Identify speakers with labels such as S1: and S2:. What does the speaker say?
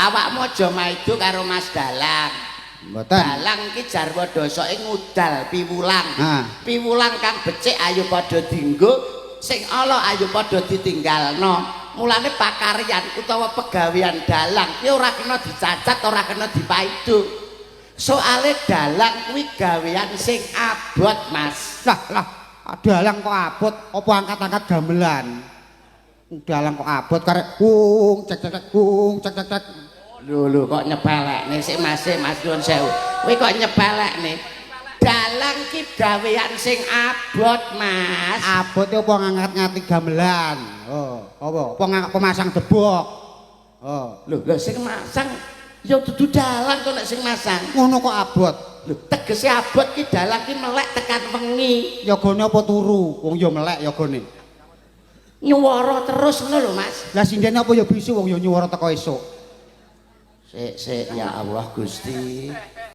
S1: Awakmu aja maido karo Mas Dalang.
S2: Mboten.
S1: Dalang iki jarwa dosoke ngudal piwulang. Piwulang kang becik ayo padha dienggo, sing ala ayo padha ditinggalno. Mulane pakaryan utawa pegawean dalang ki ora kena dicacat, ora kena dipaido. Soale dalang kuwi gawean sing abot, Mas.
S2: Lah, dalang kok abot, apa angkat-angkat gamelan? Dalang kok abot karek kung cek cek.
S1: Lho kok nyepelekne sik Mas nuwun sewu. Kowe kok nyepelekne. Dalang ki gawean sing abot, Mas.
S2: Abot apa ngangkat-ngati gamelan? Oh, apa ngangkat pemasang debok? Oh,
S1: lho sing masang ya dudu dalang kok nek sing masang.
S2: Ngono kok abot.
S1: Lho tegese abot ki dalang ki melek tekan wengi.
S2: Yogane apa turu? Wong ya melek yogane.
S1: Nyuwara terus ngono lho, Mas.
S2: Lah sindene apa ya bisu wong ya nyuwara teko esuk.
S1: Sik ya Allah Gusti.